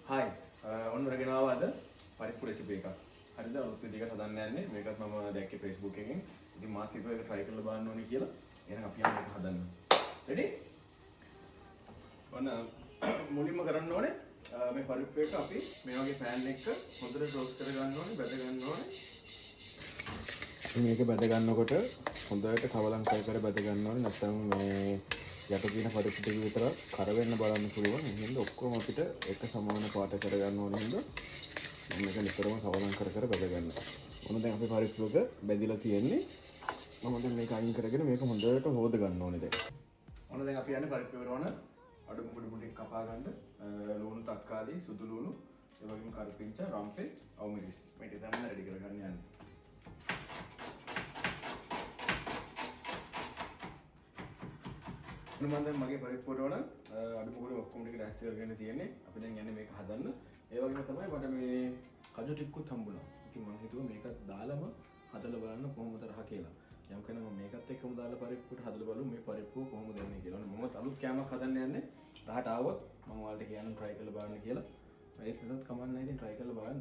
Hi ඔන්න රගෙන ආවද පරිප්පු recipe එකක්. හරිද? අලුත් විදිහකට හදන්න යන්නේ. මේකත් මම දැක්කේ Facebook එකෙන්. ඉතින් මාත් හිතුවා ඒක try කරලා බලන්න ඕනේ කියලා. එහෙනම් අපි යන්න මේක හදන්න. ready? ඔන්න මුලින්ම කරන්න ඕනේ මේ පරිප්පු එක අපි මේ වගේ pan එකක හොඳට roast කරගන්න ඕනේ, බැද ගන්න ඕනේ. මේක බැද ගන්නකොට හොඳට කවලම් කර බැද ගන්න ඕනේ. නැත්නම් මේ යට තියෙන පරිප්පු ටික විතර කර වෙන්න බලන්න පුළුවන්. එහෙනම් ඔක්කොම අපිට එක සමාන පාට කර ගන්න ඕනේ හින්දා මේක නිතරම කවලම් කර බැද ගන්න. මොන දැන් අපේ පරිප්පු එක බැදිලා තියෙන්නේ. මම දැන් මේක අයින් කරගෙන මේක හොඳට හොද ගන්න ඕනේ දැන්. මොන දැන් අපි යන්නේ පරිප්පු වලවන අඩු මුඩු ටික කපා ගන්න. ලුණු තක්කාලි සුදු ලුණු ඒ වගේම කරපිංචා රම්පේ අවමිරිස් මේක තමයි රෙඩි කරගන්න යන්නේ. මම දැන් මගේ පරිප්පුවට වල අඩු මුඩු ඔක්කොම ටික රැස් කරගෙන තියෙන්නේ. අපි දැන් යන්නේ මේක හදන්න. ඒ වගේම තමයි මට මේ කජු ටිකකුත් හම්බුණා. ඉතින් මම හිතුවා මේකත් දාලම හදලා බලන්න කොහොමද රහ කියලා. යම් කෙනෙක් මම මේකත් එක්කම දාලා පරිප්පුවට හදලා බලමු මේ පරිප්පුව කොහොමද යන්නේ කියලා. මමත් අලුත් කෑමක් හදන්න යන්නේ. රහට ආවොත් මම ඔයාලට කියන්නම් try කරලා බලන්න කියලා. ඒත් නැත්නම් කමක් නැහැ ඉතින් try කරලා බලන්න.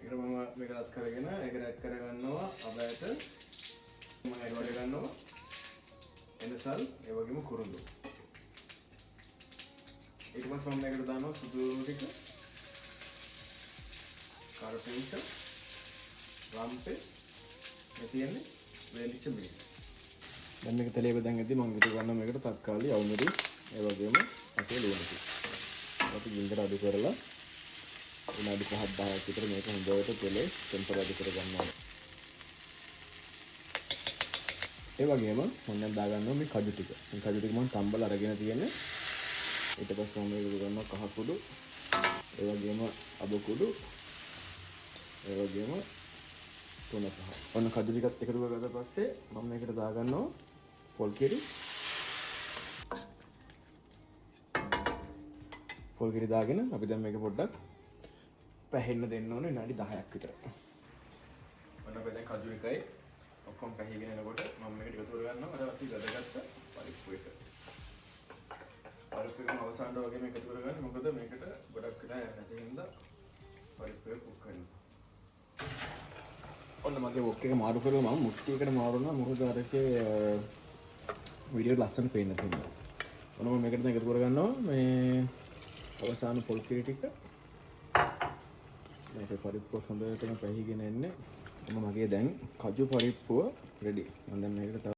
ඒක මම මේක රත් කරගෙන ඒක රැඩ් කරගන්නවා අබෑට මම ඒක වඩ ගන්නවා එනසල් ඒ වගේම කුරුඳු ඊට පස්සේ මම මේකට දානවා සුදු ටික කරපිංච රම්පේ මේ තියෙන්නේ වේලිච්ච මිරිස් දැන් මේක තලයේ බෙදන් ඇද්දි මම විතර ගන්නවා මේකට තක්කාලි අවුමිරිස් ඒ වගේම අපේ ලුණු ටික අපි ගින්දර අඩු කරලා විනාඩි 5-10ක් විතර මේක හොඳට තෙලේ ටෙම්පරේචර් කරගන්න ඕනේ. ඒ වගේම මම දැන් දාගන්නවා මේ කජු ටික. මේ කජු ටික මම තම්බලා අරගෙන තියෙන්නේ. ඊට පස්සේ මම මේක දාගන්නවා කහ කුඩු. ඒ වගේම අබ කුඩු. ඒ වගේම තුන පහ. ඔන්න කජු ටිකත් එකතු කරගත්ත පස්සේ මම මේකට දාගන්නවා පොල් කිරි. පොල් කිරි දාගෙන අපි දැන් මේක පොඩ්ඩක් පැහෙන්න දෙන්න ඕනේ විනාඩි 10ක් විතර. ඔන්න අපි දැන් කජු එකයි ඔක්කොම පැහිගෙන එනකොට මම මේකට එකතු කරගන්නවා අර අපි ගදගත්ත පරිප්පු එක. පරිප්පු එක අවසානට වගේ මේක එකතු කරගන්න. මොකද මේකට ගොඩක් වෙලා යන්නේ නැති හින්දා පරිප්පු එක කුක් කරනවා. ඔන්න මගේ වොක් එක මාරු කරලා මම මුට්ටියකට මාරුනවා. මොකද අර එකේ වීඩියෝ ලස්සන පේන්න තියෙනවා. ඔන්න මම මේකට දැන් එකතු කරගන්නවා මේ අවසාන පොල් කිරි ටික. මේක පරිප්පුව හොඳටම පැහිගෙන එන්නේ. මගේ දැන් කජු පරිප්පුව රෙඩි. මම දැන් මේකට